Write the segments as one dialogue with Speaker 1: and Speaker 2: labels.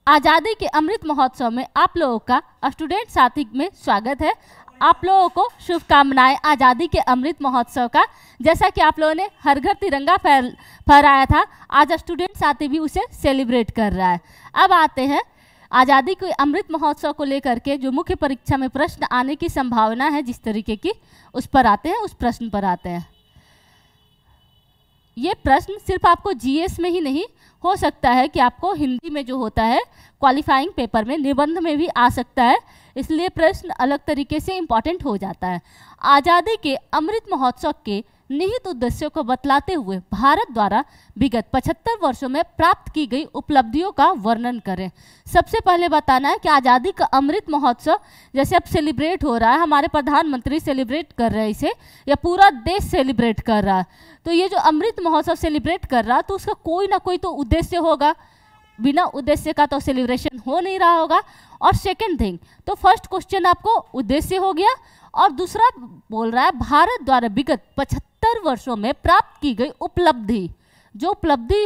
Speaker 1: आज़ादी के अमृत महोत्सव में आप लोगों का स्टूडेंट साथी में स्वागत है। आप लोगों को शुभकामनाएं आज़ादी के अमृत महोत्सव का। जैसा कि आप लोगों ने हर घर तिरंगा फहराया था, आज स्टूडेंट साथी भी उसे सेलिब्रेट कर रहा है। अब आते हैं आज़ादी के अमृत महोत्सव को लेकर के जो मुख्य परीक्षा में प्रश्न आने की संभावना है जिस तरीके की, उस पर आते हैं, उस प्रश्न पर आते हैं। ये प्रश्न सिर्फ आपको जीएस में ही नहीं हो सकता है कि आपको हिंदी में जो होता है क्वालिफाइंग पेपर में, निबंध में भी आ सकता है, इसलिए प्रश्न अलग तरीके से इम्पॉर्टेंट हो जाता है। आज़ादी के अमृत महोत्सव के निहित उद्देश्यों को बतलाते हुए भारत द्वारा विगत 75 वर्षों में प्राप्त की गई उपलब्धियों का वर्णन करें। सबसे पहले बताना है कि आज़ादी का अमृत महोत्सव जैसे अब सेलिब्रेट हो रहा है, हमारे प्रधानमंत्री सेलिब्रेट कर रहे हैं इसे, या पूरा देश सेलिब्रेट कर रहा है, तो ये जो अमृत महोत्सव सेलिब्रेट कर रहा है तो उसका कोई ना कोई तो उद्देश्य होगा, बिना उद्देश्य का तो सेलिब्रेशन हो नहीं रहा होगा। और सेकेंड थिंग, तो फर्स्ट क्वेश्चन आपको उद्देश्य हो गया, और दूसरा बोल रहा है भारत द्वारा विगत 75 वर्षों में प्राप्त की गई उपलब्धि। जो उपलब्धि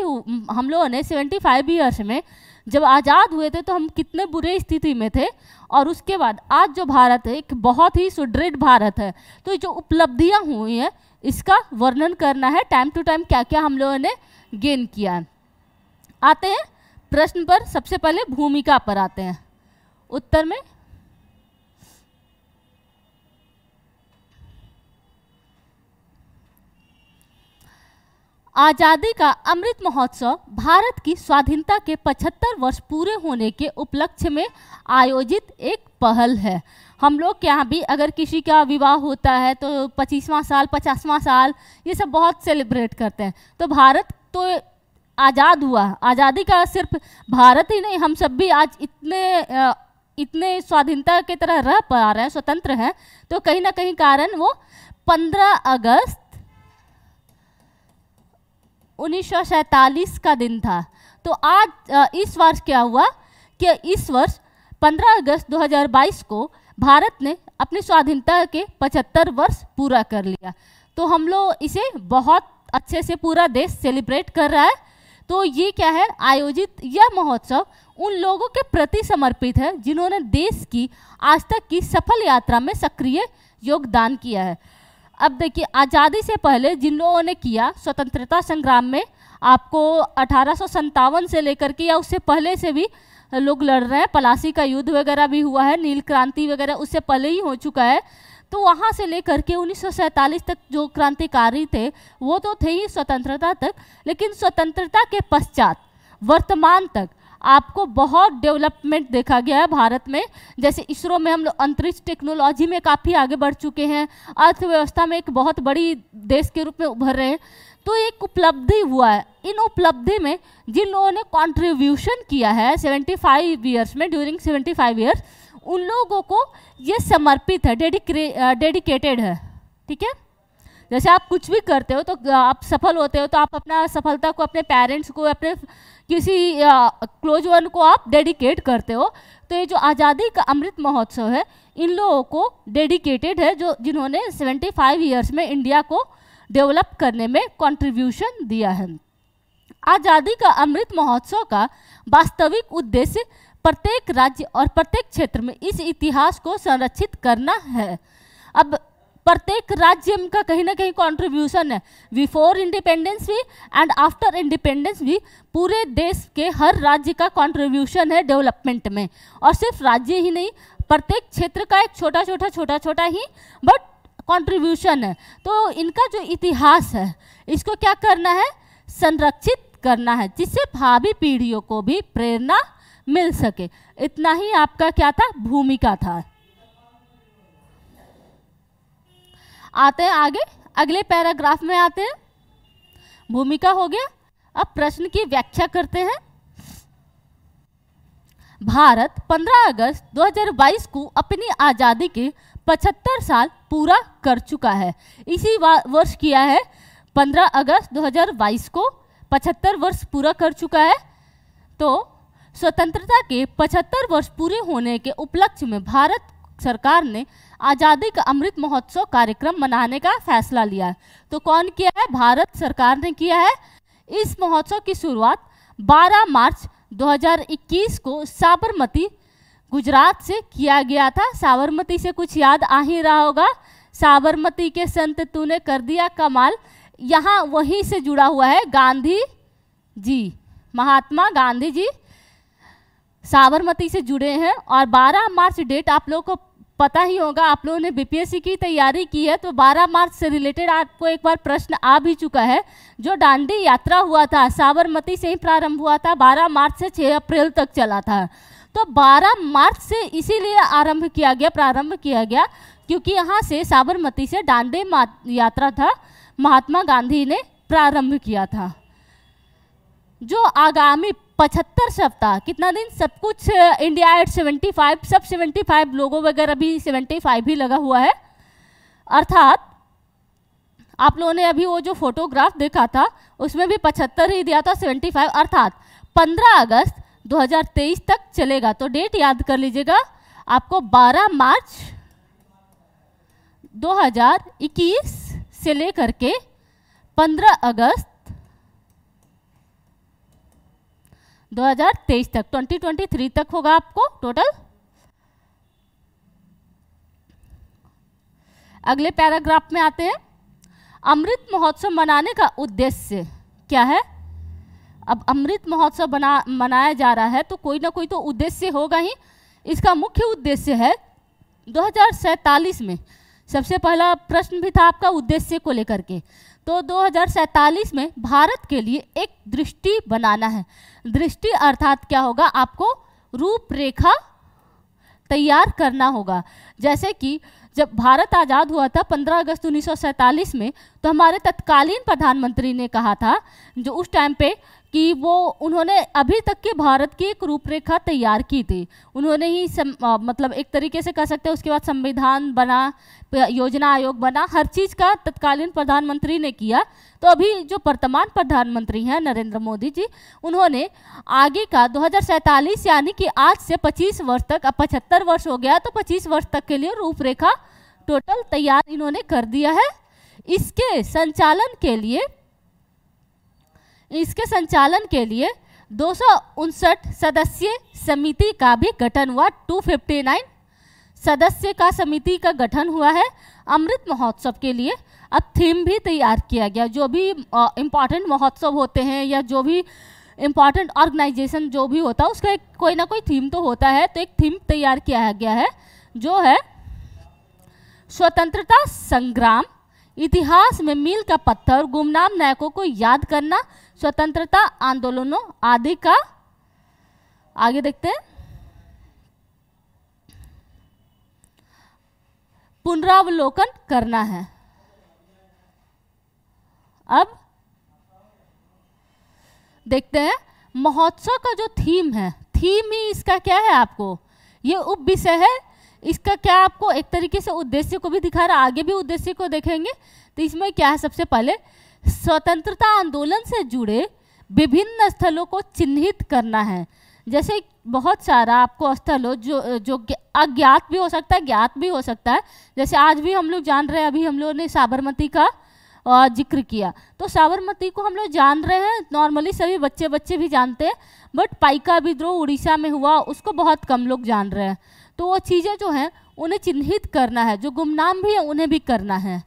Speaker 1: हम लोगों ने 75 ईयर्स में जब आज़ाद हुए थे तो हम कितने बुरे स्थिति में थे, और उसके बाद आज जो भारत है एक बहुत ही सुदृढ़ भारत है। तो ये जो उपलब्धियां हुई हैं इसका वर्णन करना है, टाइम टू टाइम क्या क्या हम लोगों ने गेन किया। आते हैं प्रश्न पर, सबसे पहले भूमिका पर आते हैं। उत्तर में आज़ादी का अमृत महोत्सव भारत की स्वाधीनता के 75 वर्ष पूरे होने के उपलक्ष्य में आयोजित एक पहल है। हम लोग के यहाँ भी अगर किसी का विवाह होता है तो 25वां साल, 50वां साल, ये सब बहुत सेलिब्रेट करते हैं। तो भारत तो आज़ाद हुआ, आज़ादी का सिर्फ भारत ही नहीं, हम सब भी आज इतने स्वाधीनता की तरह रह पा रहे हैं, स्वतंत्र हैं, तो कहीं ना कहीं कारण वो 15 अगस्त 1947 का दिन था। तो आज इस वर्ष क्या हुआ कि इस वर्ष 15 अगस्त 2022 को भारत ने अपनी स्वाधीनता के 75 वर्ष पूरा कर लिया। तो हम लोग इसे बहुत अच्छे से पूरा देश सेलिब्रेट कर रहा है। तो ये क्या है, आयोजित यह महोत्सव उन लोगों के प्रति समर्पित है जिन्होंने देश की आज तक की सफल यात्रा में सक्रिय योगदान किया है। अब देखिए, आज़ादी से पहले जिन लोगों ने किया स्वतंत्रता संग्राम में, आपको 1857 से लेकर के या उससे पहले से भी लोग लड़ रहे हैं, पलासी का युद्ध वगैरह भी हुआ है, नील क्रांति वगैरह उससे पहले ही हो चुका है। तो वहाँ से लेकर के 1947 तक जो क्रांतिकारी थे वो तो थे ही स्वतंत्रता तक, लेकिन स्वतंत्रता के पश्चात वर्तमान तक आपको बहुत डेवलपमेंट देखा गया है भारत में। जैसे इसरो में हम लोग अंतरिक्ष टेक्नोलॉजी में काफ़ी आगे बढ़ चुके हैं, अर्थव्यवस्था में एक बहुत बड़ी देश के रूप में उभर रहे हैं। तो एक उपलब्धि हुआ है। इन उपलब्धि में जिन लोगों ने कंट्रीब्यूशन किया है 75 ईयर्स में, ड्यूरिंग 75 ईयर्स, उन लोगों को ये समर्पित है, डेडिकेटेड है। ठीक है, जैसे आप कुछ भी करते हो तो आप सफल होते हो तो आप अपना सफलता को अपने पेरेंट्स को, अपने किसी क्लोज वन को आप डेडिकेट करते हो। तो ये जो आज़ादी का अमृत महोत्सव है इन लोगों को डेडिकेटेड है, जो जिन्होंने 75 ईयर्स में इंडिया को डेवलप करने में कंट्रीब्यूशन दिया है। आज़ादी का अमृत महोत्सव का वास्तविक उद्देश्य प्रत्येक राज्य और प्रत्येक क्षेत्र में इस इतिहास को संरक्षित करना है। अब प्रत्येक राज्य का कहीं ना कहीं कंट्रीब्यूशन है, बिफोर इंडिपेंडेंस भी एंड आफ्टर इंडिपेंडेंस भी पूरे देश के हर राज्य का कंट्रीब्यूशन है डेवलपमेंट में। और सिर्फ राज्य ही नहीं, प्रत्येक क्षेत्र का एक छोटा छोटा ही बट कंट्रीब्यूशन है। तो इनका जो इतिहास है इसको क्या करना है, संरक्षित करना है, जिससे भावी पीढ़ियों को भी प्रेरणा मिल सके। इतना ही आपका क्या था, भूमिका था। आते हैं आगे, अगले पैराग्राफ में आते हैं। भूमिका हो गया, अब प्रश्न की व्याख्या करते हैं। भारत 15 अगस्त 2022 को अपनी आज़ादी के 75 साल पूरा कर चुका है। इसी वर्ष किया है, 15 अगस्त 2022 को 75 वर्ष पूरा कर चुका है। तो स्वतंत्रता के 75 वर्ष पूरे होने के उपलक्ष्य में भारत सरकार ने आज़ादी का अमृत महोत्सव कार्यक्रम मनाने का फैसला लिया है। तो कौन किया है, भारत सरकार ने किया है। इस महोत्सव की शुरुआत 12 मार्च 2021 को साबरमती गुजरात से किया गया था। साबरमती से कुछ याद आ ही रहा होगा, साबरमती के संत तूने कर दिया कमाल, यहाँ वहीं से जुड़ा हुआ है गांधी जी, महात्मा गांधी जी साबरमती से जुड़े हैं। और 12 मार्च डेट आप लोगों को पता ही होगा, आप लोगों ने बीपीएससी की तैयारी की है तो 12 मार्च से रिलेटेड आपको एक बार प्रश्न आ भी चुका है। जो दांडी यात्रा हुआ था साबरमती से ही प्रारंभ हुआ था, 12 मार्च से 6 अप्रैल तक चला था। तो 12 मार्च से इसीलिए प्रारंभ किया गया क्योंकि यहाँ से साबरमती से दांडी यात्रा था, महात्मा गांधी ने प्रारंभ किया था। जो आगामी 75 सप्ताह, कितना दिन, सब कुछ इंडिया एट 75, सब 75 लोगों वगैरह भी 75 ही लगा हुआ है। अर्थात आप लोगों ने अभी वो जो फोटोग्राफ देखा था उसमें भी 75 ही दिया था, 75, अर्थात 15 अगस्त 2023 तक चलेगा। तो डेट याद कर लीजिएगा आपको, 12 मार्च 2021 से लेकर के 15 अगस्त 2023 तक, 2023 तक होगा आपको टोटल। अगले पैराग्राफ में आते हैं। अमृत महोत्सव मनाने का उद्देश्य क्या है? अब अमृत महोत्सव मनाया जा रहा है तो कोई ना कोई तो उद्देश्य होगा ही। इसका मुख्य उद्देश्य है 2047 में, सबसे पहला प्रश्न भी था आपका उद्देश्य को लेकर के, तो 2047 में भारत के लिए एक दृष्टि बनाना है। दृष्टि अर्थात क्या होगा, आपको रूपरेखा तैयार करना होगा। जैसे कि जब भारत आज़ाद हुआ था 15 अगस्त 1947 में, तो हमारे तत्कालीन प्रधानमंत्री ने कहा था जो उस टाइम पे कि उन्होंने अभी तक के भारत की एक रूपरेखा तैयार की थी। उन्होंने ही मतलब एक तरीके से कह सकते हैं, उसके बाद संविधान बना, योजना आयोग बना, हर चीज़ का तत्कालीन प्रधानमंत्री ने किया। तो अभी जो वर्तमान प्रधानमंत्री हैं नरेंद्र मोदी जी, उन्होंने आगे का 2047 यानी कि आज से 25 वर्ष तक, अब 75 वर्ष हो गया तो 25 वर्ष तक के लिए रूपरेखा टोटल तैयार इन्होंने कर दिया है। इसके संचालन के लिए 259 सदस्यीय समिति का भी गठन हुआ। 259 सदस्य का समिति का गठन हुआ है अमृत महोत्सव के लिए। अब थीम भी तैयार किया गया, जो भी इम्पॉर्टेंट महोत्सव होते हैं या जो भी इम्पॉर्टेंट ऑर्गेनाइजेशन जो भी होता है उसका एक कोई ना कोई थीम तो होता है। तो एक थीम तैयार किया गया है जो है स्वतंत्रता संग्राम, इतिहास में मील का पत्थर, गुमनाम नायकों को याद करना, स्वतंत्रता आंदोलनों आदि का आगे देखते हैं पुनरावलोकन करना है। अब देखते हैं महोत्सव का जो थीम है, थीम ही इसका क्या है, आपको ये उप विषय है। इसका क्या आपको एक तरीके से उद्देश्य को भी दिखा रहा है, आगे भी उद्देश्य को देखेंगे। तो इसमें क्या है, सबसे पहले स्वतंत्रता आंदोलन से जुड़े विभिन्न स्थलों को चिन्हित करना है। जैसे बहुत सारा आपको स्थल हो जो अज्ञात भी हो सकता है, ज्ञात भी हो सकता है। जैसे आज भी हम लोग जान रहे हैं, अभी हम लोगों ने साबरमती का जिक्र किया, तो साबरमती को हम लोग जान रहे हैं, नॉर्मली सभी बच्चे भी जानते हैं, बट पाइका विद्रोह उड़ीसा में हुआ उसको बहुत कम लोग जान रहे हैं। तो वो चीज़ें जो हैं उन्हें चिन्हित करना है, जो गुमनाम भी है उन्हें भी करना है,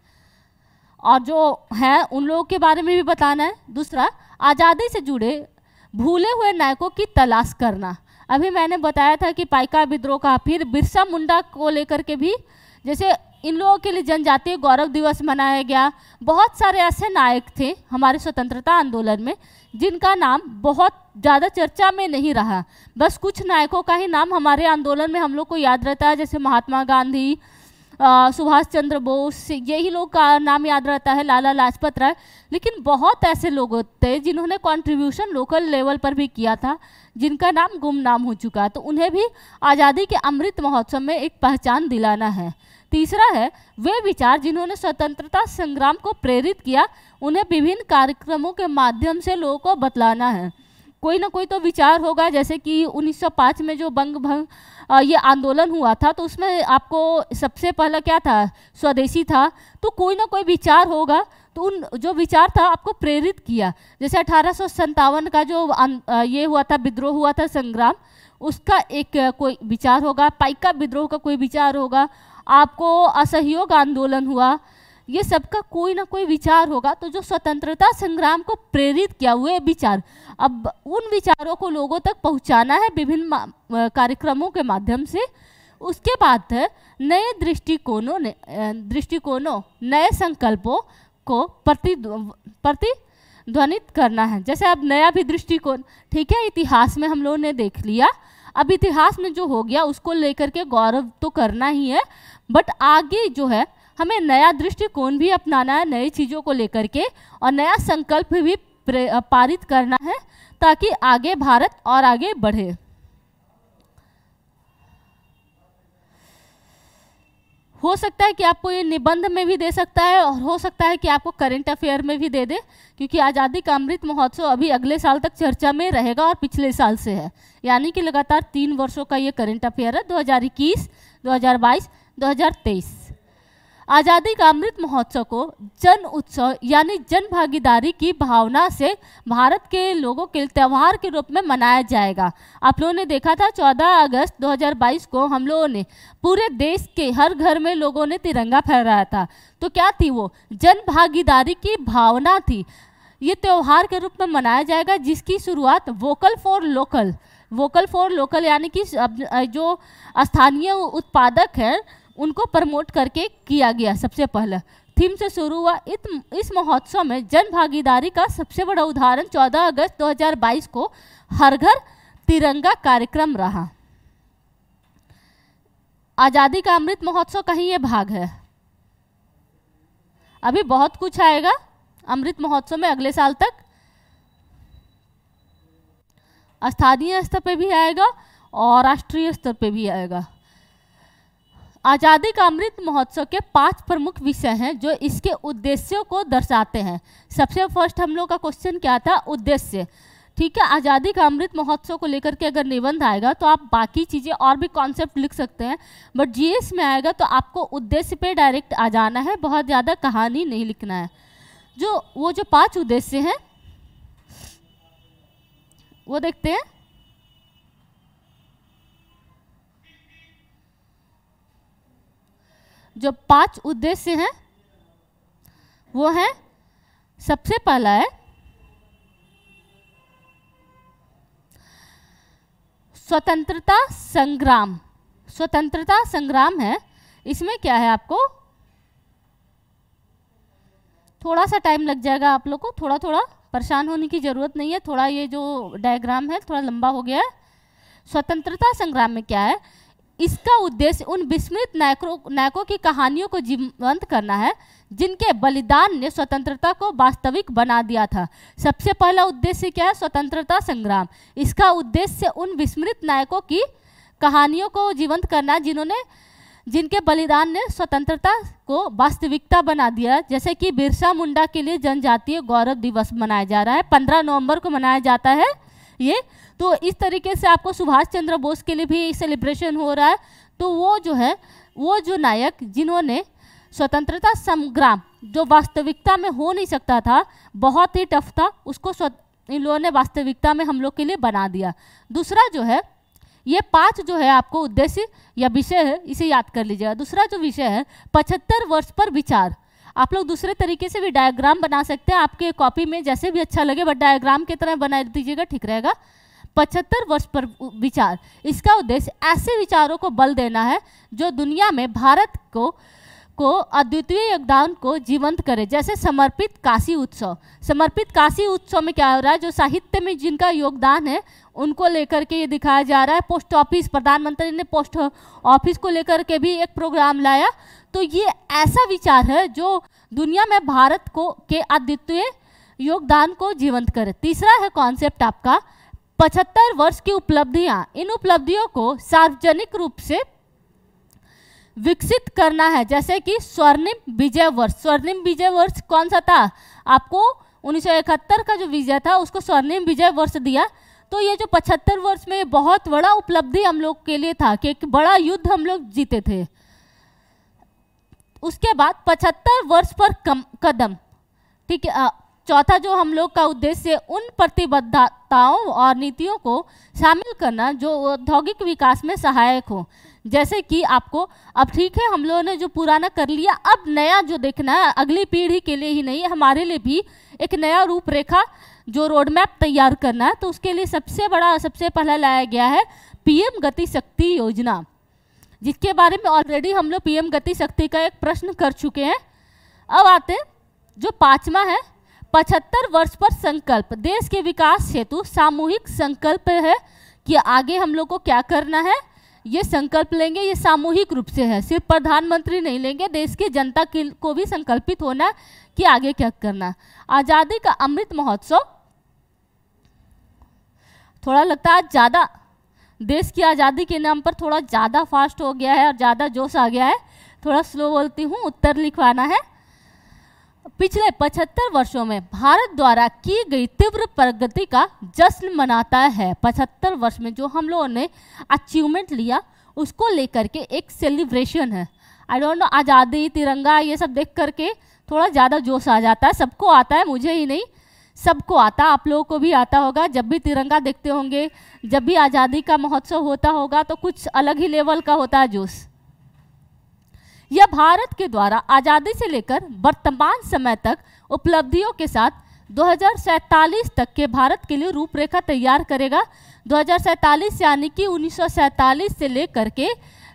Speaker 1: और जो है उन लोगों के बारे में भी बताना है। दूसरा, आज़ादी से जुड़े भूले हुए नायकों की तलाश करना। अभी मैंने बताया था कि पाइका विद्रोह का, फिर बिरसा मुंडा को लेकर के भी, जैसे इन लोगों के लिए जनजातीय गौरव दिवस मनाया गया। बहुत सारे ऐसे नायक थे हमारे स्वतंत्रता आंदोलन में जिनका नाम बहुत ज़्यादा चर्चा में नहीं रहा, बस कुछ नायकों का ही नाम हमारे आंदोलन में हम लोग को याद रहता है, जैसे महात्मा गांधी, सुभाष चंद्र बोस, यही लोग का नाम याद रहता है, लाला लाजपत राय। लेकिन बहुत ऐसे लोग थे जिन्होंने कंट्रीब्यूशन लोकल लेवल पर भी किया था, जिनका नाम गुमनाम हो चुका है, तो उन्हें भी आज़ादी के अमृत महोत्सव में एक पहचान दिलाना है। तीसरा है, वे विचार जिन्होंने स्वतंत्रता संग्राम को प्रेरित किया, उन्हें विभिन्न कार्यक्रमों के माध्यम से लोगों को बतलाना है। कोई ना कोई तो विचार होगा, जैसे कि 1905 में जो बंग भंग ये आंदोलन हुआ था, तो उसमें आपको सबसे पहला क्या था, स्वदेशी था, तो कोई ना कोई विचार होगा, तो उन जो विचार था आपको प्रेरित किया। जैसे 1857 का जो ये हुआ था, विद्रोह हुआ था, संग्राम, उसका एक कोई विचार होगा, पाइका विद्रोह का कोई विचार होगा, आपको असहयोग आंदोलन हुआ, ये सबका कोई ना कोई विचार होगा। तो जो स्वतंत्रता संग्राम को प्रेरित किया हुए विचार, अब उन विचारों को लोगों तक पहुंचाना है विभिन्न कार्यक्रमों के माध्यम से। उसके बाद नए दृष्टिकोणों नए संकल्पों को प्रतिध्वनित करना है। जैसे अब नया भी दृष्टिकोण, ठीक है, इतिहास में हम लोगों ने देख लिया, अब इतिहास में जो हो गया उसको लेकर के गौरव तो करना ही है, बट आगे जो है हमें नया दृष्टिकोण भी अपनाना है नई चीज़ों को लेकर के, और नया संकल्प भी पारित करना है ताकि आगे भारत और आगे बढ़े। हो सकता है कि आपको ये निबंध में भी दे सकता है और हो सकता है कि आपको करंट अफेयर में भी दे दे, क्योंकि आज़ादी का अमृत महोत्सव अभी अगले साल तक चर्चा में रहेगा और पिछले साल से है, यानी कि लगातार 3 वर्षों का ये करंट अफेयर है, 2021, 2022, 2023। आज़ादी का अमृत महोत्सव को जन उत्सव यानी जन भागीदारी की भावना से भारत के लोगों के त्यौहार के रूप में मनाया जाएगा। आप लोगों ने देखा था 14 अगस्त 2022 को हम लोगों ने पूरे देश के हर घर में लोगों ने तिरंगा फहराया था। तो क्या थी वो? जन भागीदारी की भावना थी। ये त्यौहार के रूप में मनाया जाएगा जिसकी शुरुआत वोकल फॉर लोकल यानी कि जो स्थानीय उत्पादक हैं उनको प्रमोट करके किया गया। सबसे पहले थीम से शुरू हुआ। इस महोत्सव में जन भागीदारी का सबसे बड़ा उदाहरण 14 अगस्त 2022 को हर घर तिरंगा कार्यक्रम रहा। आज़ादी का अमृत महोत्सव का ही ये भाग है। अभी बहुत कुछ आएगा अमृत महोत्सव में अगले साल तक, स्थानीय स्तर पे भी आएगा और राष्ट्रीय स्तर पे भी आएगा। आज़ादी का अमृत महोत्सव के 5 प्रमुख विषय हैं जो इसके उद्देश्यों को दर्शाते हैं। सबसे फर्स्ट हम लोग का क्वेश्चन क्या था? उद्देश्य। ठीक है, आज़ादी का अमृत महोत्सव को लेकर के अगर निबंध आएगा तो आप बाकी चीज़ें और भी कॉन्सेप्ट लिख सकते हैं, बट जीएस में आएगा तो आपको उद्देश्य पे डायरेक्ट आ जाना है, बहुत ज़्यादा कहानी नहीं लिखना है। वो जो 5 उद्देश्य हैं वो देखते हैं। जो 5 उद्देश्य हैं वो हैं, सबसे पहला है स्वतंत्रता संग्राम। स्वतंत्रता संग्राम है, इसमें क्या है, आपको थोड़ा सा टाइम लग जाएगा, आप लोग को थोड़ा परेशान होने की जरूरत नहीं है। थोड़ा ये जो डायग्राम है थोड़ा लंबा हो गया है। स्वतंत्रता संग्राम में क्या है, इसका उद्देश्य उन विस्मृत नायकों की कहानियों को जीवंत करना है जिनके बलिदान ने स्वतंत्रता को वास्तविक बना दिया था। सबसे पहला उद्देश्य क्या है? स्वतंत्रता संग्राम। इसका उद्देश्य उन विस्मृत नायकों की कहानियों को जीवंत करना जिनके बलिदान ने स्वतंत्रता को वास्तविकता बना दिया। जैसे कि बिरसा मुंडा के लिए जनजातीय गौरव दिवस मनाया जा रहा है, 15 नवंबर को मनाया जाता है ये। तो इस तरीके से आपको सुभाष चंद्र बोस के लिए भी सेलिब्रेशन हो रहा है। तो वो जो है, वो जो नायक जिन्होंने स्वतंत्रता संग्राम जो वास्तविकता में हो नहीं सकता था, बहुत ही टफ था, उसको इन लोगों ने वास्तविकता में हम लोग के लिए बना दिया। दूसरा जो है, ये 5 जो है आपको उद्देश्य या विषय है, इसे याद कर लीजिएगा। दूसरा जो विषय है 75 वर्ष पर विचार। आप लोग दूसरे तरीके से भी डायग्राम बना सकते हैं, आपके कॉपी में जैसे भी अच्छा लगे, बट डायग्राम की तरह बना दीजिएगा, ठीक रहेगा। 75 वर्ष पर विचार, इसका उद्देश्य ऐसे विचारों को बल देना है जो दुनिया में भारत को अद्वितीय योगदान को जीवंत करे। जैसे समर्पित काशी उत्सव। समर्पित काशी उत्सव में क्या हो रहा है, जो साहित्य में जिनका योगदान है उनको लेकर के ये दिखाया जा रहा है। पोस्ट ऑफिस, प्रधानमंत्री ने पोस्ट ऑफिस को लेकर के भी एक प्रोग्राम लाया। तो ये ऐसा विचार है जो दुनिया में भारत के अद्वितीय योगदान को जीवंत करे। तीसरा है कॉन्सेप्ट आपका 75 वर्ष की उपलब्धियां। इन उपलब्धियों को सार्वजनिक रूप से विकसित करना है। जैसे कि स्वर्णिम विजय वर्ष। स्वर्णिम विजय वर्ष कौन सा था? आपको 1971 का जो विजय था उसको स्वर्णिम विजय वर्ष दिया। तो ये जो 75 वर्ष में बहुत बड़ा उपलब्धि हम लोग के लिए था कि एक बड़ा युद्ध हम लोग जीते थे। उसके बाद 75 वर्ष पर कदम। ठीक है। चौथा जो हम लोग का उद्देश्य उन प्रतिबद्धताओं और नीतियों को शामिल करना जो औद्योगिक विकास में सहायक हो। जैसे कि आपको अब ठीक है, हम लोगों ने जो पुराना कर लिया, अब नया जो देखना है अगली पीढ़ी के लिए ही नहीं, हमारे लिए भी एक नया रूपरेखा जो रोड मैप तैयार करना है। तो उसके लिए सबसे पहला लाया गया है पीएम गति शक्ति योजना, जिसके बारे में ऑलरेडी हम लोग पीएम गति शक्ति का एक प्रश्न कर चुके हैं। अब आते हैं जो पांचवा है 75 वर्ष पर संकल्प। देश के विकास हेतु सामूहिक संकल्प है कि आगे हम लोग को क्या करना है, ये संकल्प लेंगे। ये सामूहिक रूप से है, सिर्फ प्रधानमंत्री नहीं लेंगे, देश की जनता को भी संकल्पित होना कि आगे क्या करना। आज़ादी का अमृत महोत्सव, थोड़ा लगता है ज़्यादा देश की आज़ादी के नाम पर थोड़ा ज़्यादा फास्ट हो गया है और ज़्यादा जोश आ गया है, थोड़ा स्लो बोलती हूँ, उत्तर लिखवाना है। पिछले 75 वर्षों में भारत द्वारा की गई तीव्र प्रगति का जश्न मनाता है। 75 वर्ष में जो हम लोगों ने अचीवमेंट लिया उसको लेकर के एक सेलिब्रेशन है। आई डोंट नो, आज़ादी, तिरंगा, ये सब देख करके थोड़ा ज़्यादा जोश आ जाता है। सबको आता है, मुझे ही नहीं, सबको आता, आप लोगों को भी आता होगा। जब भी तिरंगा देखते होंगे, जब भी आज़ादी का महोत्सव होता होगा तो कुछ अलग ही लेवल का होता है जोश। यह भारत के द्वारा आज़ादी से लेकर वर्तमान समय तक उपलब्धियों के साथ 2047 तक के भारत के लिए रूपरेखा तैयार करेगा। 2047 यानी कि 1947 से लेकर के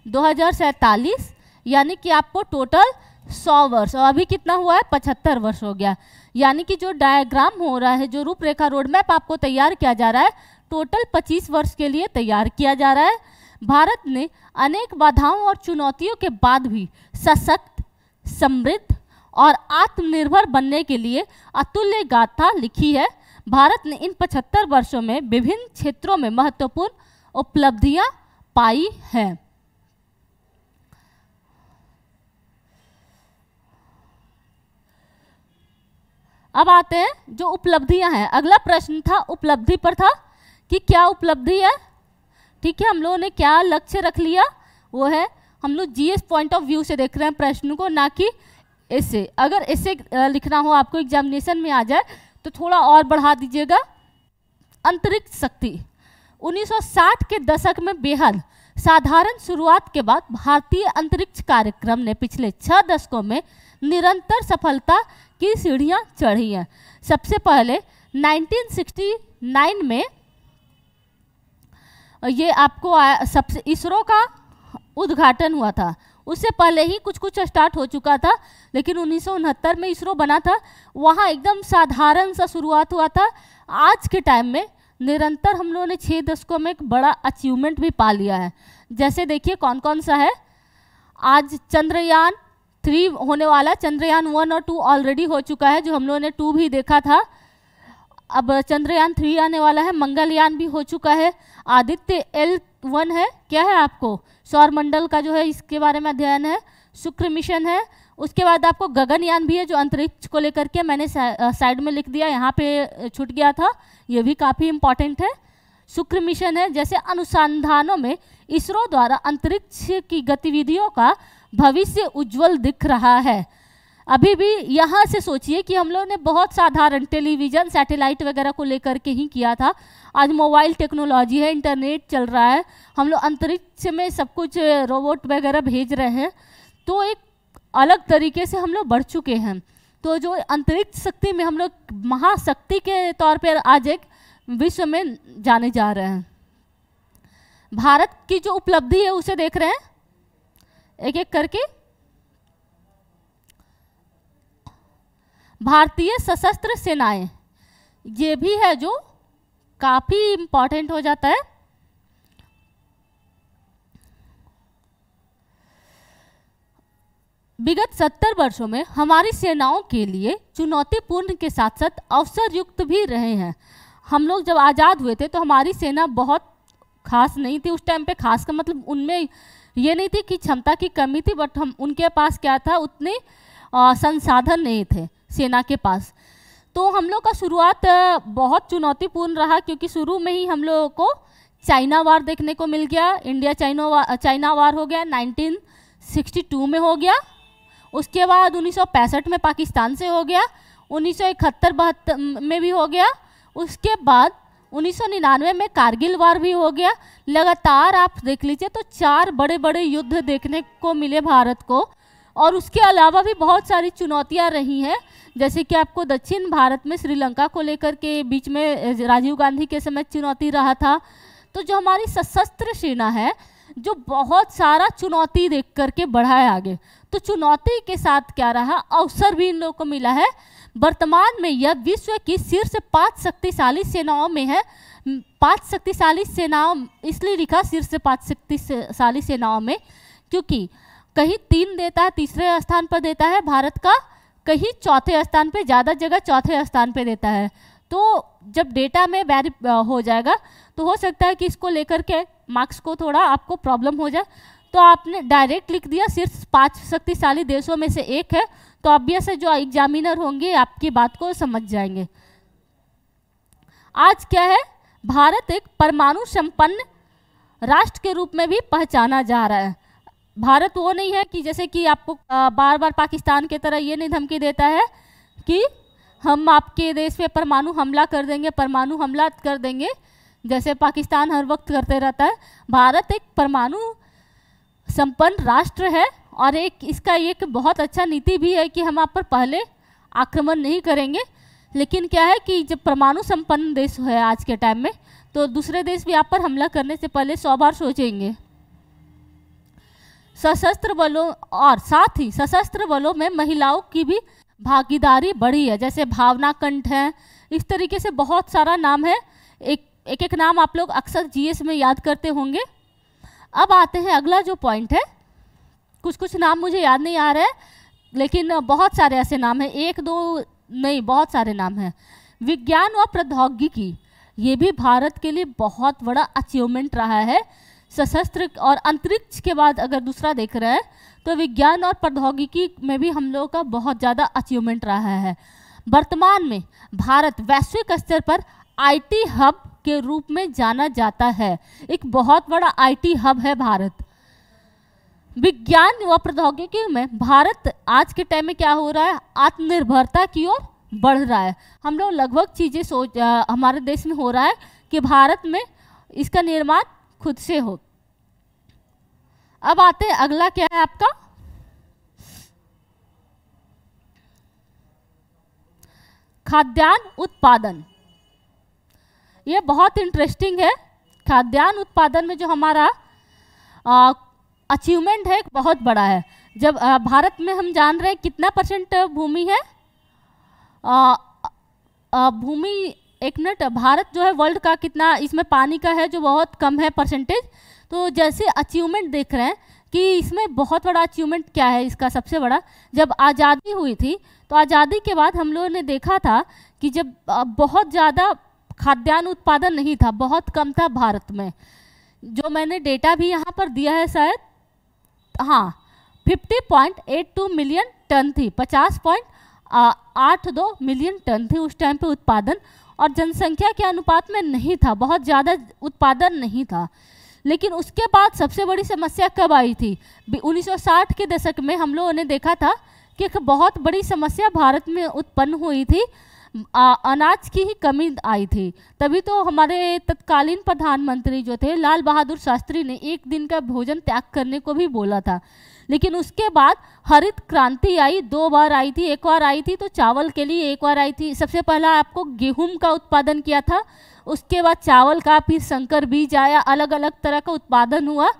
Speaker 1: 2047 यानी कि आपको टोटल 100 वर्ष, और अभी कितना हुआ है 75 वर्ष हो गया। यानी कि जो डायग्राम हो रहा है, जो रूपरेखा रोडमैप आपको तैयार किया जा रहा है, टोटल 25 वर्ष के लिए तैयार किया जा रहा है। भारत ने अनेक बाधाओं और चुनौतियों के बाद भी सशक्त, समृद्ध और आत्मनिर्भर बनने के लिए अतुल्य गाथा लिखी है। भारत ने इन 75 वर्षों में विभिन्न क्षेत्रों में महत्वपूर्ण उपलब्धियां पाई हैं। अब आते हैं जो उपलब्धियां हैं। अगला प्रश्न था उपलब्धि पर था कि क्या उपलब्धि है। ठीक है, हम लोगों ने क्या लक्ष्य रख लिया, वो है हम लोग जीएस पॉइंट ऑफ व्यू से देख रहे हैं प्रश्न को, ना कि ऐसे। अगर ऐसे लिखना हो आपको एग्जामिनेशन में आ जाए तो थोड़ा और बढ़ा दीजिएगा। अंतरिक्ष शक्ति 1960 के दशक में बेहद साधारण शुरुआत के बाद भारतीय अंतरिक्ष कार्यक्रम ने पिछले 6 दशकों में निरंतर सफलता की सीढ़ियां चढ़ी हैं। सबसे पहले 1969 में ये आपको सबसे इसरो का उद्घाटन हुआ था। उससे पहले ही कुछ कुछ स्टार्ट हो चुका था, लेकिन 1969 में इसरो बना था। वहाँ एकदम साधारण सा शुरुआत हुआ था। आज के टाइम में निरंतर हम लोगों ने 6 दशकों में एक बड़ा अचीवमेंट भी पा लिया है। जैसे देखिए कौन कौन सा है। आज चंद्रयान 3 होने वाला, चंद्रयान 1 और 2 ऑलरेडी हो चुका है, जो हम लोगों ने 2 भी देखा था। अब चंद्रयान 3 आने वाला है। मंगलयान भी हो चुका है। आदित्य L1 है, क्या है आपको सौर मंडल का जो है इसके बारे में अध्ययन है। शुक्र मिशन है। उसके बाद आपको गगनयान भी है जो अंतरिक्ष को लेकर के, मैंने साइड में लिख दिया, यहाँ पे छूट गया था, ये भी काफ़ी इम्पॉर्टेंट है। शुक्र मिशन है। जैसे अनुसंधानों में इसरो द्वारा अंतरिक्ष की गतिविधियों का भविष्य उज्जवल दिख रहा है। अभी भी यहाँ से सोचिए कि हम लोगों ने बहुत साधारण टेलीविज़न, सैटेलाइट वगैरह को लेकर के ही किया था। आज मोबाइल टेक्नोलॉजी है, इंटरनेट चल रहा है, हम लोग अंतरिक्ष में सब कुछ रोबोट वगैरह भेज रहे हैं, तो एक अलग तरीके से हम लोग बढ़ चुके हैं। तो जो अंतरिक्ष शक्ति में हम लोग महाशक्ति के तौर पर आज एक विश्व में जाने जा रहे हैं। भारत की जो उपलब्धि है उसे देख रहे हैं एक एक करके। भारतीय सशस्त्र सेनाएं, ये भी है जो काफ़ी इम्पॉर्टेंट हो जाता है। विगत 70 वर्षों में हमारी सेनाओं के लिए चुनौतीपूर्ण के साथ साथ अवसर युक्त भी रहे हैं। हम लोग जब आज़ाद हुए थे तो हमारी सेना बहुत खास नहीं थी उस टाइम पे। खास का मतलब उनमें ये नहीं थी कि क्षमता की कमी थी, बट हम उनके पास क्या था, उतने संसाधन नहीं थे सेना के पास। तो हम लोग का शुरुआत बहुत चुनौतीपूर्ण रहा, क्योंकि शुरू में ही हम लोगों को चाइना वार देखने को मिल गया। इंडिया चाइना वार हो गया, 1962 में हो गया। उसके बाद 1965 में पाकिस्तान से हो गया। 1971-72 में भी हो गया, उसके बाद 1999 में कारगिल वार भी हो गया। लगातार आप देख लीजिए तो 4 बड़े बड़े युद्ध देखने को मिले भारत को। और उसके अलावा भी बहुत सारी चुनौतियां रही हैं, जैसे कि आपको दक्षिण भारत में श्रीलंका को लेकर के बीच में राजीव गांधी के समय चुनौती रहा था। तो जो हमारी सशस्त्र सेना है जो बहुत सारा चुनौती देख करके बढ़ा है आगे। तो चुनौती के साथ क्या रहा, अवसर भी इन लोगों को मिला है। वर्तमान में यह विश्व की शीर्ष 5 शक्तिशाली सेनाओं में है। 5 शक्तिशाली सेनाओं इसलिए लिखा शीर्ष 5 शक्तिशाली सेनाओं में, क्योंकि कहीं 3 देता है, तीसरे स्थान पर देता है भारत का, कहीं चौथे स्थान पे, ज़्यादा जगह चौथे स्थान पे देता है। तो जब डेटा में वेरी हो जाएगा तो हो सकता है कि इसको लेकर के मार्क्स को थोड़ा आपको प्रॉब्लम हो जाए। तो आपने डायरेक्ट लिख दिया शीर्ष 5 शक्तिशाली देशों में से एक है, तो ऑब्वियस है जो एग्जामिनर होंगे आपकी बात को समझ जाएंगे। आज क्या है, भारत एक परमाणु संपन्न राष्ट्र के रूप में भी पहचाना जा रहा है। भारत वो नहीं है कि जैसे कि आपको बार बार पाकिस्तान की तरह ये नहीं धमकी देता है कि हम आपके देश पे परमाणु हमला कर देंगे, परमाणु हमला कर देंगे, जैसे पाकिस्तान हर वक्त करते रहता है। भारत एक परमाणु संपन्न राष्ट्र है और इसका एक बहुत अच्छा नीति भी है कि हम आप पर पहले आक्रमण नहीं करेंगे। लेकिन क्या है कि जब परमाणु संपन्न देश है आज के टाइम में, तो दूसरे देश भी आप पर हमला करने से पहले 100 बार सोचेंगे। सशस्त्र बलों और साथ ही सशस्त्र बलों में महिलाओं की भी भागीदारी बढ़ी है, जैसे भावना कंठ है, इस तरीके से बहुत सारा नाम है। एक नाम आप लोग अक्सर जीएस में याद करते होंगे। अब आते हैं अगला जो पॉइंट है, कुछ नाम मुझे याद नहीं आ रहा है, लेकिन बहुत सारे ऐसे नाम हैं, 1-2 नहीं बहुत सारे नाम हैं। विज्ञान और प्रौद्योगिकी, ये भी भारत के लिए बहुत बड़ा अचीवमेंट रहा है। सशस्त्र और अंतरिक्ष के बाद अगर दूसरा देख रहे हैं तो विज्ञान और प्रौद्योगिकी में भी हम लोगों का बहुत ज़्यादा अचीवमेंट रहा है। वर्तमान में भारत वैश्विक स्तर पर आईटी हब के रूप में जाना जाता है। एक बहुत बड़ा आईटी हब है भारत। विज्ञान व प्रौद्योगिकी में भारत आज के टाइम में क्या हो रहा है, आत्मनिर्भरता की ओर बढ़ रहा है। हम लोग लगभग चीज़ें हमारे देश में हो रहा है कि भारत में इसका निर्माण खुद से हो। अब आते हैं अगला क्या है आपका, खाद्यान्न उत्पादन। ये बहुत इंटरेस्टिंग है। खाद्यान्न उत्पादन में जो हमारा अचीवमेंट है बहुत बड़ा है। जब भारत में हम जान रहे हैं कितना % भूमि है, भूमि, एक मिनट, भारत जो है वर्ल्ड का कितना इसमें पानी का है जो बहुत कम है परसेंटेज। तो जैसे अचीवमेंट देख रहे हैं कि इसमें बहुत बड़ा अचीवमेंट क्या है इसका, सबसे बड़ा, जब आज़ादी हुई थी तो आज़ादी के बाद हम लोगों ने देखा था कि जब बहुत ज़्यादा खाद्यान्न उत्पादन नहीं था, बहुत कम था भारत में। जो मैंने डेटा भी यहाँ पर दिया है शायद, हाँ, 50.82 मिलियन टन थी, 50.82 मिलियन टन थी उस टाइम पे उत्पादन, और जनसंख्या के अनुपात में नहीं था, बहुत ज़्यादा उत्पादन नहीं था। लेकिन उसके बाद सबसे बड़ी समस्या कब आई थी, 1960 के दशक में हम लोगों ने देखा था कि एक बहुत बड़ी समस्या भारत में उत्पन्न हुई थी, अनाज की ही कमी आई थी। तभी तो हमारे तत्कालीन प्रधानमंत्री जो थे लाल बहादुर शास्त्री ने 1 दिन का भोजन त्याग करने को भी बोला था। लेकिन उसके बाद हरित क्रांति आई, 2 बार आई थी, एक बार आई थी तो चावल के लिए, एक बार आई थी, सबसे पहला आपको गेहूं का उत्पादन किया था, उसके बाद चावल का, फिर संकर बीज आया, अलग अलग तरह का उत्पादन हुआ।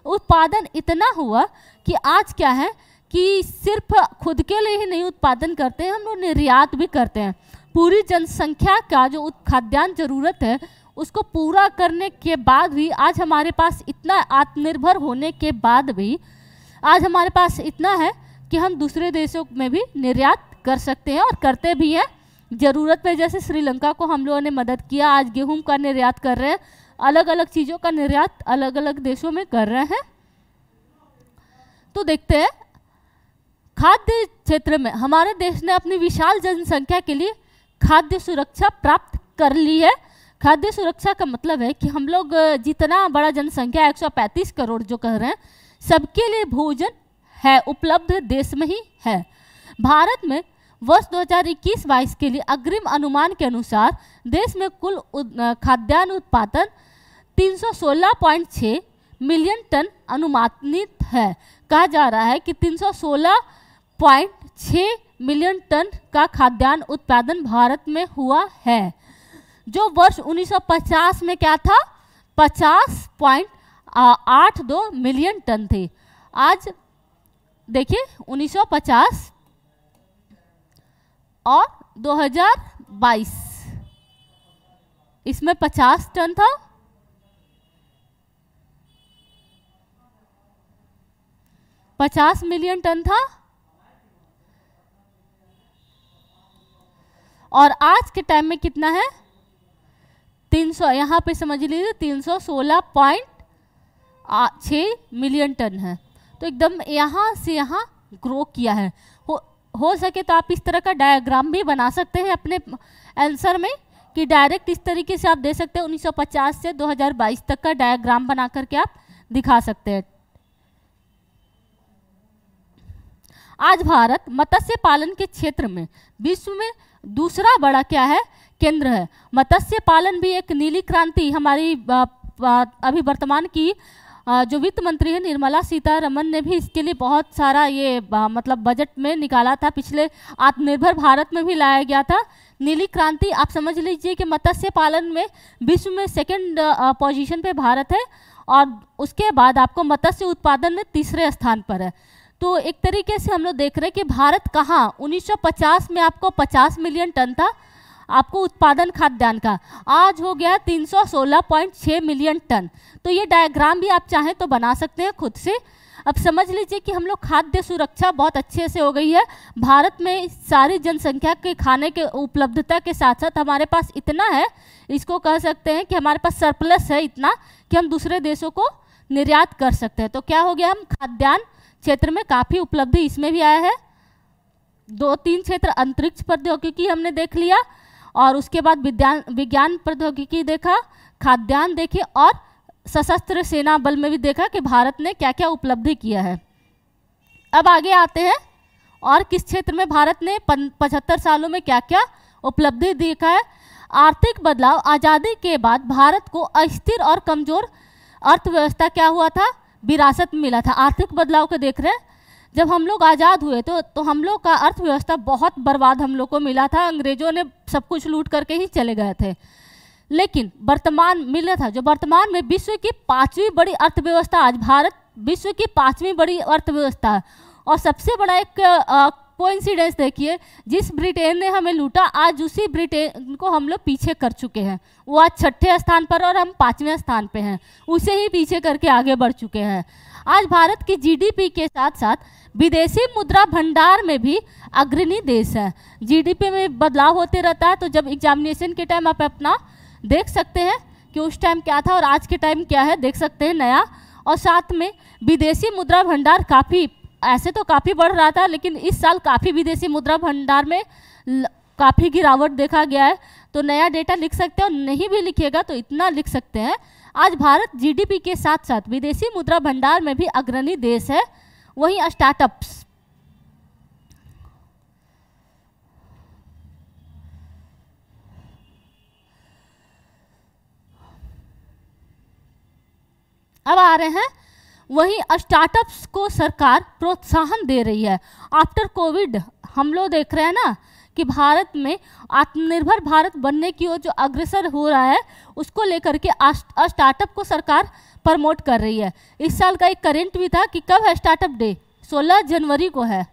Speaker 1: उत्पादन इतना हुआ कि आज क्या है कि सिर्फ खुद के लिए ही नहीं उत्पादन करते हैं, हम लोग निर्यात भी करते हैं। पूरी जनसंख्या का जो खाद्यान्न जरूरत है उसको पूरा करने के बाद भी आज हमारे पास इतना, आत्मनिर्भर होने के बाद भी आज हमारे पास इतना है कि हम दूसरे देशों में भी निर्यात कर सकते हैं और करते भी हैं। ज़रूरत पे जैसे श्रीलंका को हम लोगों ने मदद किया, आज गेहूं का निर्यात कर रहे हैं, अलग अलग चीज़ों का निर्यात अलग अलग देशों में कर रहे हैं। तो देखते हैं खाद्य क्षेत्र में हमारे देश ने अपनी विशाल जनसंख्या के लिए खाद्य सुरक्षा प्राप्त कर ली है। खाद्य सुरक्षा का मतलब है कि हम लोग जितना बड़ा जनसंख्या 135 करोड़ जो कह रहे हैं, सबके लिए भोजन है, उपलब्ध देश में ही है। भारत में वर्ष 2021-22 के लिए अग्रिम अनुमान के अनुसार देश में कुल खाद्यान्न उत्पादन 316.6 मिलियन टन अनुमानित है। कहा जा रहा है कि 316.6 मिलियन टन का खाद्यान्न उत्पादन भारत में हुआ है, जो वर्ष 1950 में क्या था, 50.82 मिलियन टन थे। आज देखिए 1950 और 2022 इसमें 50 टन था, $50 मिलियन टन था, और आज के टाइम में कितना है 300, यहाँ पे समझ लीजिए 316.6 मिलियन टन है। तो एकदम यहाँ से यहाँ ग्रो किया है। हो सके तो आप इस तरह का डायग्राम भी बना सकते हैं अपने आंसर में, कि डायरेक्ट इस तरीके से आप दे सकते हैं 1950 से 2022 तक का डायग्राम बना करके आप दिखा सकते हैं। आज भारत मत्स्य पालन के क्षेत्र में विश्व में दूसरा बड़ा क्या है, केंद्र है। मत्स्य पालन भी एक नीली क्रांति हमारी अभी वर्तमान की जो वित्त मंत्री है निर्मला सीतारमन ने भी इसके लिए बहुत सारा ये मतलब बजट में निकाला था। पिछले आत्मनिर्भर भारत में भी लाया गया था नीली क्रांति। आप समझ लीजिए कि मत्स्य पालन में विश्व में सेकंड पोजीशन पे भारत है, और उसके बाद आपको मत्स्य उत्पादन में तीसरे स्थान पर है। तो एक तरीके से हम लोग देख रहे हैं कि भारत कहाँ 1950 में आपको 50 मिलियन टन था आपको उत्पादन खाद्यान्न का, आज हो गया 316.6 मिलियन टन। तो ये डायग्राम भी आप चाहें तो बना सकते हैं खुद से। अब समझ लीजिए कि हम लोग खाद्य सुरक्षा बहुत अच्छे से हो गई है भारत में। सारी जनसंख्या के खाने के उपलब्धता के साथ साथ हमारे पास इतना है, इसको कह सकते हैं कि हमारे पास सरप्लस है इतना कि हम दूसरे देशों को निर्यात कर सकते हैं। तो क्या हो गया, हम खाद्यान्न क्षेत्र में काफ़ी उपलब्धि इसमें भी आया है। 2-3 क्षेत्र अंतरिक्ष प्रौद्योगिकी हमने देख लिया, और उसके बाद विज्ञान प्रौद्योगिकी देखा, खाद्यान्न देखे, और सशस्त्र सेना बल में भी देखा कि भारत ने क्या क्या उपलब्धि किया है। अब आगे आते हैं, और किस क्षेत्र में भारत ने 75 सालों में क्या क्या उपलब्धि देखा है। आर्थिक बदलाव, आज़ादी के बाद भारत को अस्थिर और कमजोर अर्थव्यवस्था क्या हुआ था, विरासत में मिला था। आर्थिक बदलाव को देख रहे हैं, जब हम लोग आज़ाद हुए तो हम लोग का अर्थव्यवस्था बहुत बर्बाद हम लोग को मिला था। अंग्रेजों ने सब कुछ लूट करके ही चले गए थे। लेकिन वर्तमान मिला था जो वर्तमान में विश्व की 5वीं बड़ी अर्थव्यवस्था, आज भारत विश्व की 5वीं बड़ी अर्थव्यवस्था है। और सबसे बड़ा एक कोइंसिडेंस देखिए, जिस ब्रिटेन ने हमें लूटा आज उसी ब्रिटेन को हम लोग पीछे कर चुके हैं। वो आज 6ठे स्थान पर और हम 5वें स्थान पे हैं, उसे ही पीछे करके आगे बढ़ चुके हैं। आज भारत की जीडीपी के साथ साथ विदेशी मुद्रा भंडार में भी अग्रणी देश है। जीडीपी में बदलाव होते रहता है, तो जब एग्जामिनेशन के टाइम आप अपना देख सकते हैं कि उस टाइम क्या था और आज के टाइम क्या है, देख सकते हैं नया। और साथ में विदेशी मुद्रा भंडार काफ़ी, ऐसे तो काफ़ी बढ़ रहा था, लेकिन इस साल काफ़ी विदेशी मुद्रा भंडार में काफ़ी गिरावट देखा गया है। तो नया डेटा लिख सकते हैं, और नहीं भी लिखिएगा तो इतना लिख सकते हैं, आज भारत जीडीपी के साथ साथ विदेशी मुद्रा भंडार में भी अग्रणी देश है। वहीं स्टार्टअप्स, अब आ रहे हैं, वहीं स्टार्टअप्स को सरकार प्रोत्साहन दे रही है। आफ्टर कोविड हम लोग देख रहे हैं ना कि भारत में आत्मनिर्भर भारत बनने की ओर जो अग्रसर हो रहा है, उसको लेकर के स्टार्टअप को सरकार प्रमोट कर रही है। इस साल का एक करेंट भी था कि कब है स्टार्टअप डे, 16 जनवरी को है।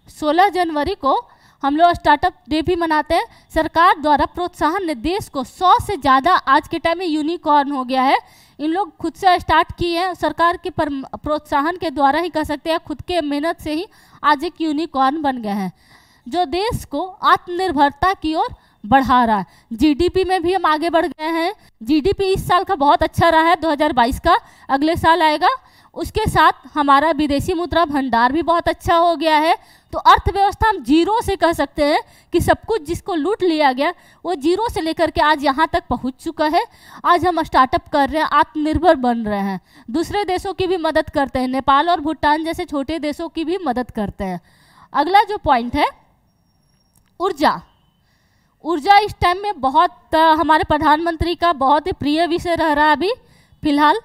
Speaker 1: 16 जनवरी को हम लोग स्टार्टअप डे भी मनाते हैं। सरकार द्वारा प्रोत्साहन ने देश को 100 से ज़्यादा आज के टाइम में यूनिकॉर्न हो गया है। इन लोग खुद से स्टार्ट किए हैं, सरकार के प्रोत्साहन के द्वारा ही कह सकते हैं, खुद के मेहनत से ही आज एक यूनिकॉर्न बन गए हैं, जो देश को आत्मनिर्भरता की ओर बढ़ा रहा है। जीडीपी में भी हम आगे बढ़ गए हैं। जीडीपी इस साल का बहुत अच्छा रहा है, 2022 का, अगले साल आएगा। उसके साथ हमारा विदेशी मुद्रा भंडार भी बहुत अच्छा हो गया है। तो अर्थव्यवस्था हम जीरो से कह सकते हैं कि सब कुछ जिसको लूट लिया गया वो जीरो से लेकर के आज यहाँ तक पहुँच चुका है। आज हम स्टार्टअप कर रहे हैं, आत्मनिर्भर बन रहे हैं, दूसरे देशों की भी मदद करते हैं, नेपाल और भूटान जैसे छोटे देशों की भी मदद करते हैं। अगला जो पॉइंट है ऊर्जा। ऊर्जा इस टाइम में बहुत हमारे प्रधानमंत्री का बहुत ही प्रिय विषय रह रहा है अभी फिलहाल।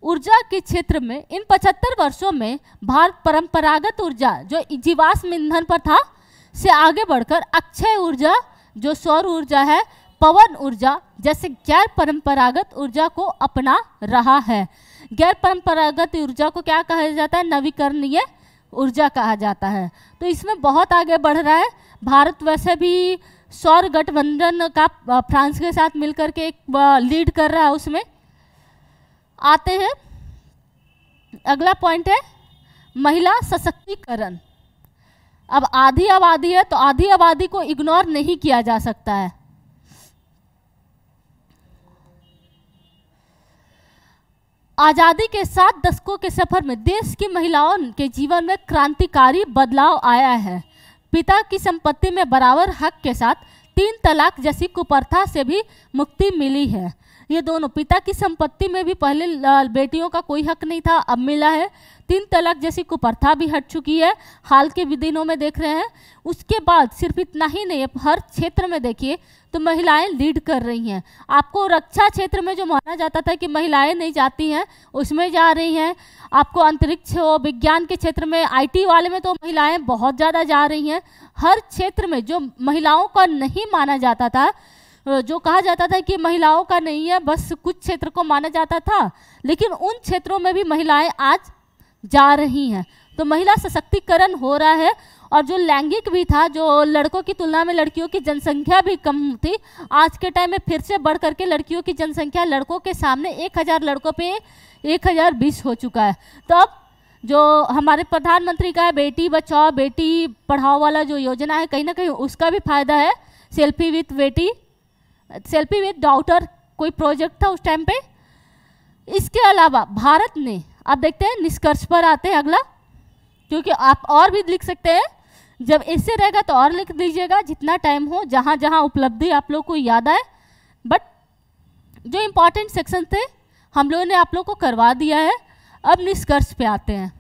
Speaker 1: ऊर्जा के क्षेत्र में इन 75 वर्षों में भारत परंपरागत ऊर्जा जो जीवाश्म ईंधन पर था से आगे बढ़कर अक्षय ऊर्जा जो सौर ऊर्जा है, पवन ऊर्जा जैसे गैर परंपरागत ऊर्जा को अपना रहा है। गैर परंपरागत ऊर्जा को क्या कहा जाता है? नवीकरणीय ऊर्जा कहा जाता है। तो इसमें बहुत आगे बढ़ रहा है भारत। वैसे भी सौर गठबंधन का फ्रांस के साथ मिलकर के एक लीड कर रहा है उसमें। आते हैं अगला पॉइंट है महिला सशक्तिकरण। अब आधी आबादी है तो आधी आबादी को इग्नोर नहीं किया जा सकता है। आजादी के 7 दशकों के सफर में देश की महिलाओं के जीवन में क्रांतिकारी बदलाव आया है। पिता की संपत्ति में बराबर हक के साथ 3 तलाक जैसी कुप्रथा से भी मुक्ति मिली है। ये दोनों, पिता की संपत्ति में भी पहले बेटियों का कोई हक नहीं था, अब मिला है। 3 तलाक जैसी कुप्रथा भी हट चुकी है, हाल के भी दिनों में देख रहे हैं। उसके बाद सिर्फ इतना ही नहीं, हर क्षेत्र में देखिए तो महिलाएं लीड कर रही हैं। आपको रक्षा क्षेत्र में जो माना जाता था कि महिलाएं नहीं जाती हैं, उसमें जा रही हैं। आपको अंतरिक्ष हो, विज्ञान के क्षेत्र में, IT वाले में तो महिलाएं बहुत ज़्यादा जा रही हैं। हर क्षेत्र में जो महिलाओं का नहीं माना जाता था, जो कहा जाता था कि महिलाओं का नहीं है, बस कुछ क्षेत्र को माना जाता था, लेकिन उन क्षेत्रों में भी महिलाएं आज जा रही हैं। तो महिला सशक्तिकरण हो रहा है। और जो लैंगिक भी था, जो लड़कों की तुलना में लड़कियों की जनसंख्या भी कम थी, आज के टाइम में फिर से बढ़ करके लड़कियों की जनसंख्या लड़कों के सामने 1000 लड़कों पे 1020 हो चुका है। तो अब जो हमारे प्रधानमंत्री का है बेटी बचाओ बेटी पढ़ाओ वाला जो योजना है, कहीं ना कहीं उसका भी फायदा है। सेल्फी विथ बेटी, सेल्फी विथ डॉटर कोई प्रोजेक्ट था उस टाइम पे। इसके अलावा भारत ने, आप देखते हैं निष्कर्ष पर आते हैं अगला, क्योंकि आप और भी लिख सकते हैं, जब ऐसे रहेगा तो और लिख दीजिएगा जितना टाइम हो, जहाँ जहाँ उपलब्धि आप लोग को याद आए। बट जो इम्पोर्टेंट सेक्शन थे हम लोगों ने आप लोग को करवा दिया है। अब निष्कर्ष पे आते हैं।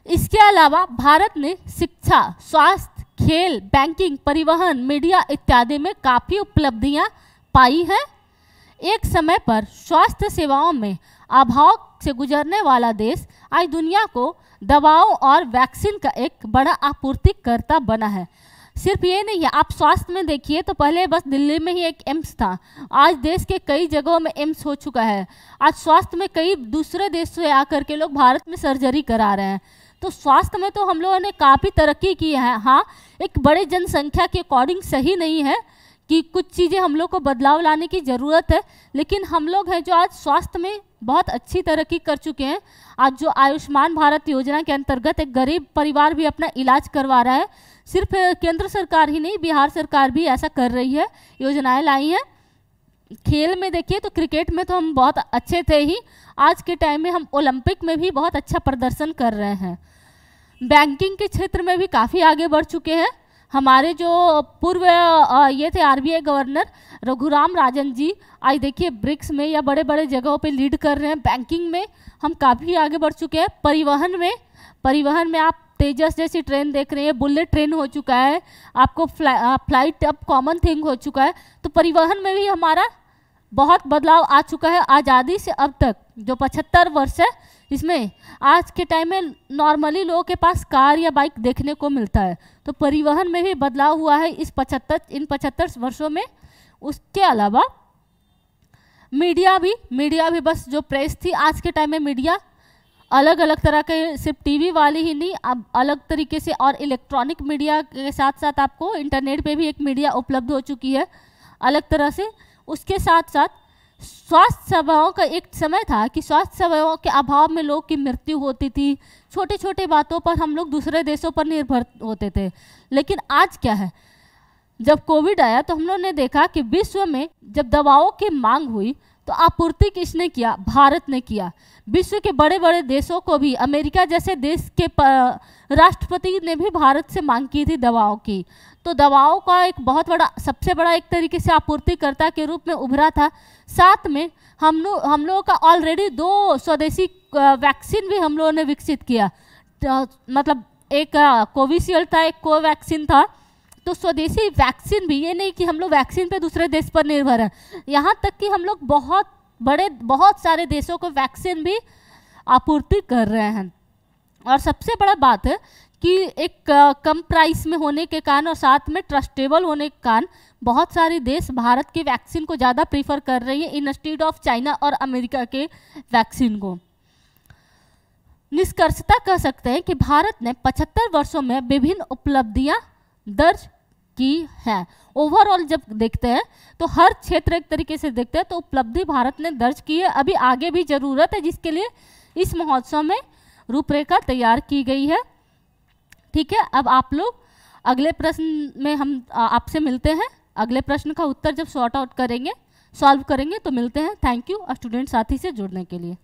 Speaker 1: इसके अलावा भारत ने शिक्षा, स्वास्थ्य, खेल, बैंकिंग, परिवहन, मीडिया इत्यादि में काफ़ी उपलब्धियां पाई हैं। एक समय पर स्वास्थ्य सेवाओं में अभाव से गुजरने वाला देश आज दुनिया को दवाओं और वैक्सीन का एक बड़ा आपूर्तिकर्ता बना है। सिर्फ ये नहीं है, आप स्वास्थ्य में देखिए तो पहले बस दिल्ली में ही एक एम्स था, आज देश के कई जगहों में एम्स हो चुका है। आज स्वास्थ्य में कई दूसरे देशों से आकर के लोग भारत में सर्जरी करा रहे हैं। तो स्वास्थ्य में तो हम लोगों ने काफ़ी तरक्की की है। हाँ, एक बड़े जनसंख्या के अकॉर्डिंग सही नहीं है कि कुछ चीज़ें हम लोग को बदलाव लाने की ज़रूरत है, लेकिन हम लोग हैं जो आज स्वास्थ्य में बहुत अच्छी तरक्की कर चुके हैं। आज जो आयुष्मान भारत योजना के अंतर्गत एक गरीब परिवार भी अपना इलाज करवा रहा है। सिर्फ केंद्र सरकार ही नहीं, बिहार सरकार भी ऐसा कर रही है, योजनाएं लाई हैं। खेल में देखिए तो क्रिकेट में तो हम बहुत अच्छे थे ही, आज के टाइम में हम ओलंपिक में भी बहुत अच्छा प्रदर्शन कर रहे हैं। बैंकिंग के क्षेत्र में भी काफ़ी आगे बढ़ चुके हैं। हमारे जो पूर्व ये थे RBI गवर्नर रघुराम राजन जी, आज देखिए ब्रिक्स में या बड़े बड़े जगहों पे लीड कर रहे हैं। बैंकिंग में हम काफ़ी आगे बढ़ चुके हैं। परिवहन में आप तेजस जैसी ट्रेन देख रहे हैं, बुलेट ट्रेन हो चुका है, आपको फ्लाइट अब कॉमन थिंग हो चुका है। तो परिवहन में भी हमारा बहुत बदलाव आ चुका है। आज़ादी से अब तक जो 75 वर्ष है, इसमें आज के टाइम में नॉर्मली लोगों के पास कार या बाइक देखने को मिलता है। तो परिवहन में भी बदलाव हुआ है इन 75 वर्षों में। उसके अलावा मीडिया भी बस जो प्रेस थी, आज के टाइम में मीडिया अलग अलग तरह के, सिर्फ टीवी वाली ही नहीं, अब अलग तरीके से और इलेक्ट्रॉनिक मीडिया के साथ साथ आपको इंटरनेट पे भी एक मीडिया उपलब्ध हो चुकी है अलग तरह से। उसके साथ साथ स्वास्थ्य सेवाओं का एक समय था कि स्वास्थ्य सेवाओं के अभाव में लोग की मृत्यु होती थी, छोटे छोटे बातों पर हम लोग दूसरे देशों पर निर्भर होते थे। लेकिन आज क्या है, जब कोविड आया तो हम लोगों ने देखा कि विश्व में जब दवाओं की मांग हुई तो आपूर्ति किसने किया? भारत ने किया। विश्व के बड़े बड़े देशों को भी, अमेरिका जैसे देश के राष्ट्रपति ने भी भारत से मांग की थी दवाओं की। तो दवाओं का एक बहुत बड़ा, सबसे बड़ा एक तरीके से आपूर्तिकर्ता के रूप में उभरा था। साथ में हम लोगों का ऑलरेडी 2 स्वदेशी वैक्सीन भी हम लोगों ने विकसित किया। मतलब एक कोविशील्ड था, एक कोवैक्सीन था। तो स्वदेशी वैक्सीन भी, ये नहीं कि हम लोग वैक्सीन पे दूसरे देश पर निर्भर हैं, यहाँ तक कि हम लोग बहुत सारे देशों को वैक्सीन भी आपूर्ति कर रहे हैं। और सबसे बड़ा बात है कि एक कम प्राइस में होने के कारण और साथ में ट्रस्टेबल होने के कारण बहुत सारे देश भारत के वैक्सीन को ज़्यादा प्रीफर कर रही है इंस्टेड ऑफ चाइना और अमेरिका के वैक्सीन को। निष्कर्षता कह सकते हैं कि भारत ने 75 वर्षों में विभिन्न उपलब्धियां दर्ज की हैं। ओवरऑल जब देखते हैं तो हर क्षेत्र एक तरीके से देखते हैं तो उपलब्धि भारत ने दर्ज की है। अभी आगे भी ज़रूरत है, जिसके लिए इस महोत्सव में रूपरेखा तैयार की गई है। ठीक है, अब आप लोग अगले प्रश्न में हम आपसे मिलते हैं। अगले प्रश्न का उत्तर जब सॉर्ट आउट करेंगे, सॉल्व करेंगे तो मिलते हैं। थैंक यू स्टूडेंट साथी से जुड़ने के लिए।